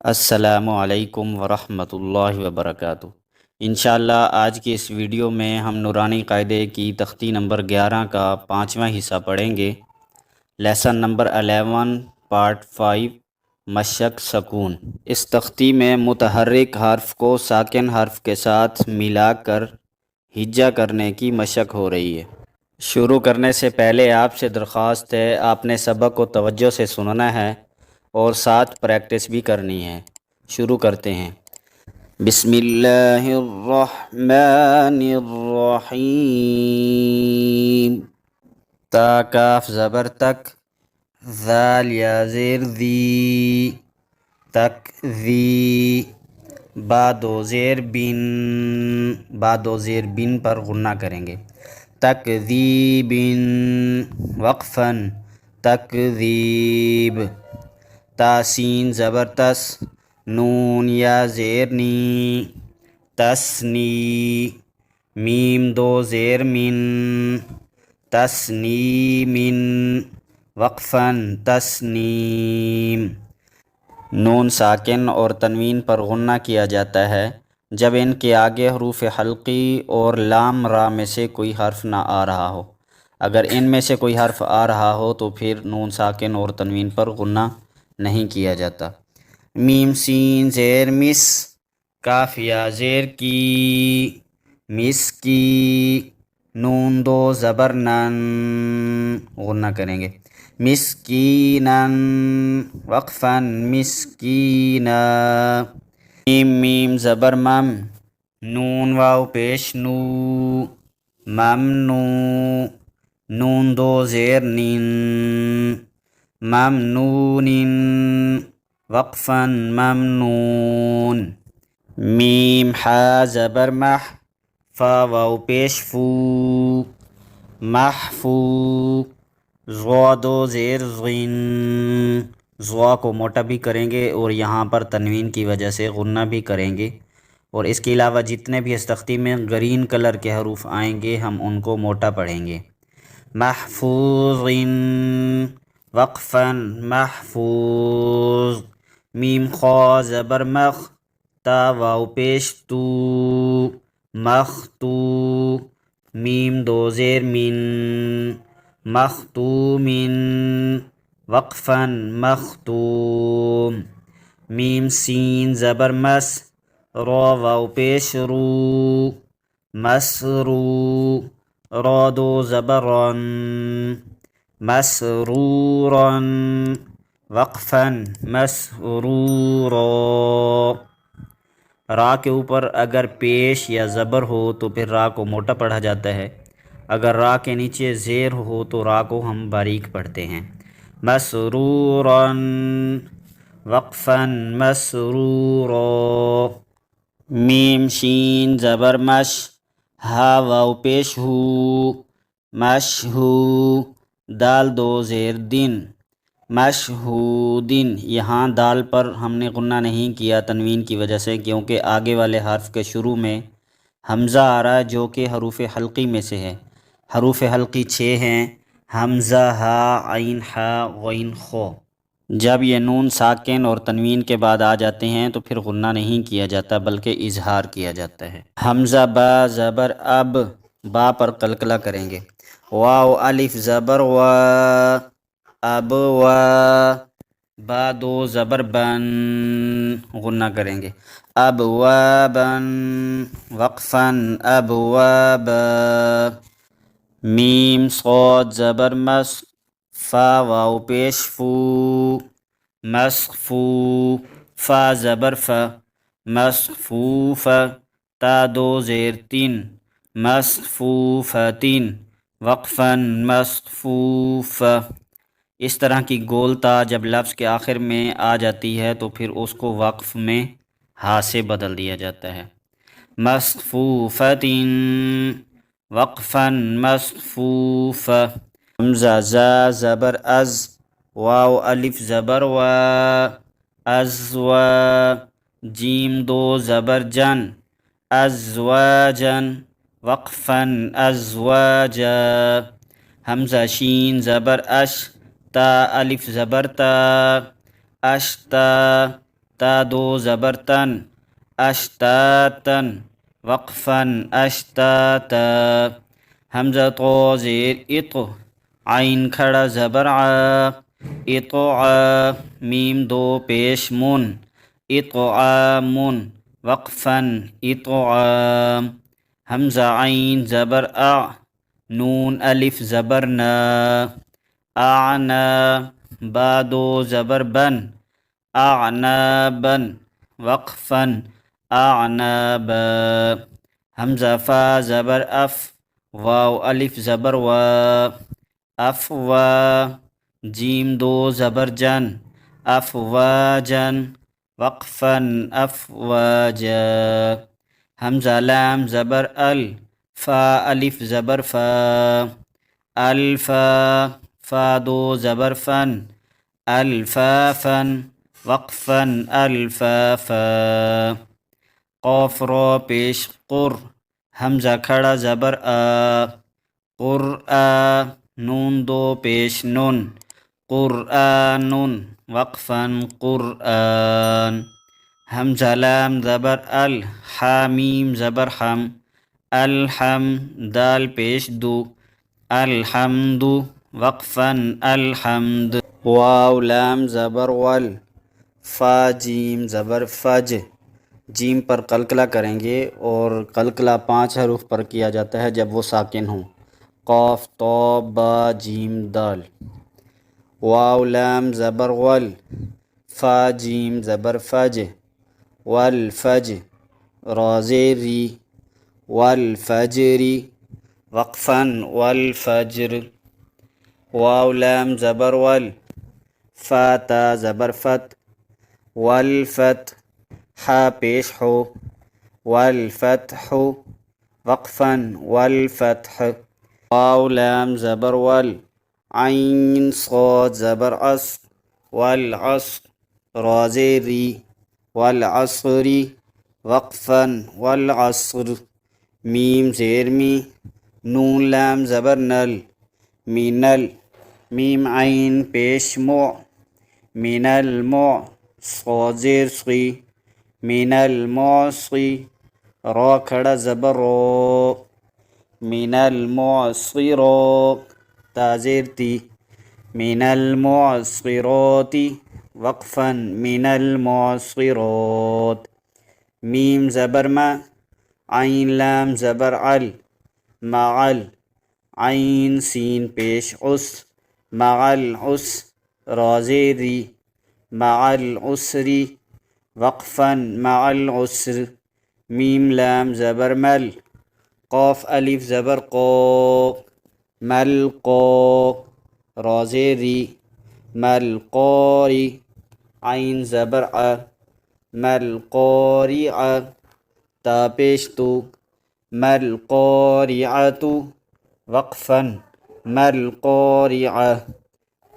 السلام علیکم ورحمۃ اللہ وبرکاتہ۔ انشاءاللہ آج کی اس ویڈیو میں ہم نورانی قاعدے کی تختی نمبر 11 کا 5واں حصہ پڑھیں گے۔ لیسن نمبر 11 پارٹ 5 مشق سکون۔ اس تختی میں متحرک حرف کو ساکن حرف کے ساتھ ملا کر ہجا کرنے کی مشق ہو رہی ہے۔ شروع کرنے سے پہلے آپ سے درخواست ہے، آپ نے سبق کو توجہ سے سننا ہے اور ساتھ پریکٹس بھی کرنی ہے۔ شروع کرتے ہیں۔ بسم اللہ الرحمن الرحیم۔ تا کاف زبر تک، ذال یا زیر ذی، تک ذی، با دو زیر بن، با دو زیر بن پر غنہ کریں گے۔ تکذیب، وقفاً، تکذیب۔ تاسین زبر تس، نون یا زیر نی، تسنی۔ میم دو زیر من، تسنیمن، وقفاً، تسنیم۔ نون ساکن اور تنوین پر غنہ کیا جاتا ہے جب ان کے آگے حروف حلقی اور لام را میں سے کوئی حرف نہ آ رہا ہو۔ اگر ان میں سے کوئی حرف آ رہا ہو تو پھر نون ساکن اور تنوین پر غنہ نہیں کیا جاتا۔ میم سین زیر مس، کاف یا زیر کی، مس کی۔ نون دو زبر نن، غنہ کریں گے۔ مسکیناً، وقفاً، مسکینا۔ میم میم زبر مم، نون واو پیش نو، ممنو۔ نون دو زیر نین، ممنون، وقفاً، ممنون۔ میم حا زبر مح، فا واو پیش فو، محفو۔ ضا دو زیر ضن، ضا کو موٹا بھی کریں گے اور یہاں پر تنوین کی وجہ سے غنہ بھی کریں گے، اور اس کے علاوہ جتنے بھی اس تختی میں گرین کلر کے حروف آئیں گے ہم ان کو موٹا پڑھیں گے۔ محفوظ، وقفاً، محفوظ۔ میم خا زبر مخ، تا واو پیش تو، مختو۔ میم دو زیر من، مختومن، وقفاً، مختوم۔ میم سین زبر مس، را واو پیش رو، مسرو۔ را دو زبر رن، مسرورا، وقفاً، مسرورا۔ را کے اوپر اگر پیش یا زبر ہو تو پھر را کو موٹا پڑھا جاتا ہے، اگر را کے نیچے زیر ہو تو را کو ہم باریک پڑھتے ہیں۔ مسرورا، وقفاً، مسرورا۔ میم شین زبر مش، ہا واو پیش ہو، مشہو۔ دال دو زیر دن، مشہودن۔ یہاں دال پر ہم نے غنہ نہیں کیا تنوین کی وجہ سے، کیونکہ آگے والے حرف کے شروع میں حمزہ آ رہا ہے جو کہ حروف حلقی میں سے ہے۔ حروف حلقی 6 ہیں، حمزہ، ہا، عین، حا، غین، خو۔ جب یہ نون ساکن اور تنوین کے بعد آ جاتے ہیں تو پھر غنہ نہیں کیا جاتا بلکہ اظہار کیا جاتا ہے۔ حمزہ با زبر اب، با پر قلقلہ کریں گے۔ واو الف زبر وا، اب وا۔ با دو زبر بن، غنہ کریں گے۔ اب وا بن، وقفاً، اب وا با۔ میم صاد زبر مس، فا واو پیش فو، مسخفو۔ فا زبر فا، مسخفوف۔ تا دو زیر تین، مسخفوفتین، وقفاً، مسخفوف۔ اس طرح کی گولتا جب لفظ کے آخر میں آ جاتی ہے تو پھر اس کو وقف میں ہا سے بدل دیا جاتا ہے۔ مسخفوفتین، وقفاً، مسخفوف۔ حمزہ زا زبر از، واو الف زبر وا، ازوا۔ جیم دو زبر جن، ازواجن، وقفاً، ازواجا۔ حمزہ شین زبر اش، تا الف زبر تا، اشتا۔ تا دو زبر تن اشتاتن وقفا اشتاتا حمزہ تو زیر اط عین کھڑا زبر ع اطع میم دو پیش من اطعام وقفا اطعام حمزہ عین زبر اع نون الف زبر نا اعنا با دو زبر بن اعنابا وقفا اعنابا حمزہ فا زبر اف واو الف زبر وا افوا جیم دو زبر جن افواجن وقفا افواجا حمزہ لام زبر ال فا الف زبر فا الفا فا دو زبر فن الفافا وقفا الفافا قاف را پیش قر حمزہ کھڑا زبر آ قرآ نون دو پیش نن قرآن وقفا قرآن حمزہ لام زبر ال حامیم زبر حم الحم دال پیش دو الحمد وقفا الحمد واو لام زبر ول فا جیم زبر فج جیم پر قلقلہ کریں گے اور قلقلہ 5 حروف پر کیا جاتا ہے جب وہ ساکن ہوں قاف تو با جیم دال واو لام زبر ول فا جیم زبر فج والفج را زیر ری والفجر وقفا والفجر واو لام زبر ول فا تا زبر فت والفت حا پیش ہو والفتح وقفا والفتح واو لام زبر ول عین صاد زبر عص والعصر را زیر ری والعصر وقفا والعصر میم زیر می نون لام زبر نل مینل میم عین پیش مع من المع صاد زیر صی من المعصی را کھڑا زبر رو من المعصرات تا زیر تی من المعصرات وقفا من المعصرات میم زبر ما عین لام زبر عل معل عین سین پیش عس مع العسر را زیر ری مع العسر وقفا مع العسر میم لام زبر مل قاف الف زبر قو مل قو را زیر ری مل قاری عین زبر ع مل قارع تا پیش تو مل قارعۃ وقفا مل قارعہ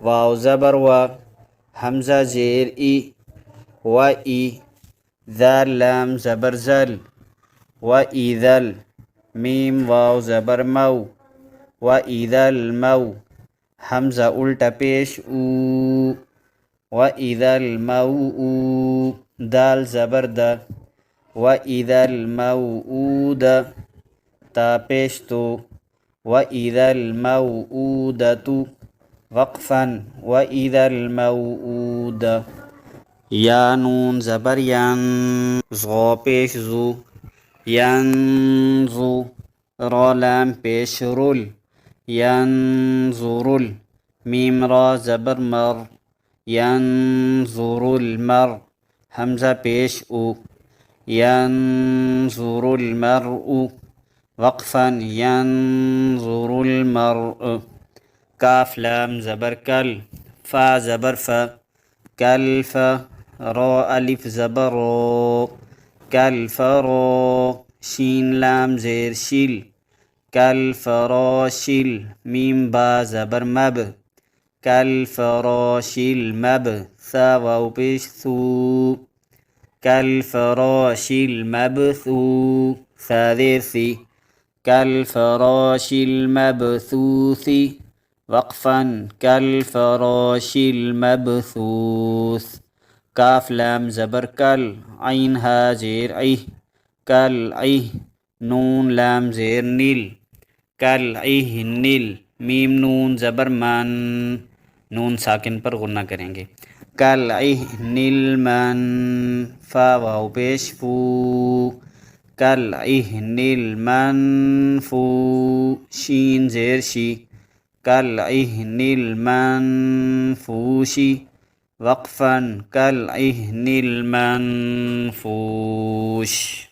واو زبر و حمزہ زیر ای و ای ذال لام زبر زل و ایذل میم واو زبر مو و ایذل مو حمزہ الٹا پیش او و ایذل مو دال زبر د و ایذل موعود تا پیش تو وَإِذَا الْمَوْءُودَةُ وقفا وَإِذَا الْمَوْءُودَةُ یا نون زبر ین زغ پیش زو ینزو را لام پیش رل ینظرل میم را زبر مر ینظر المر حمزہ پیش او ینظر المرء وقفا ینظر المرء کاف لام زبر کل فا زبر فا کلف را الف زبر رو کلفرو شین لام زیر شل کلفراشل میم با زبر مب کلفراشل مب ثا واو پیش ثو کلفراشل مبثو ثا زیر ثی كالفراش المبثوث وقفا كالفراش المبثوث کاف لام زبر کل، عین ہا زیر ایہ، کل ایہ، نون لام زیر نیل، کل ایہ نیل، میم نون زبر من، نون ساکن پر غنہ کریں گے، کل ایہ نیل من، فا واو پیش فو، کل ایہ نیل من فو، شین زیر شی، کل ایہ نیل من فوشی، وقفاً کل ایہ نیل من فوش.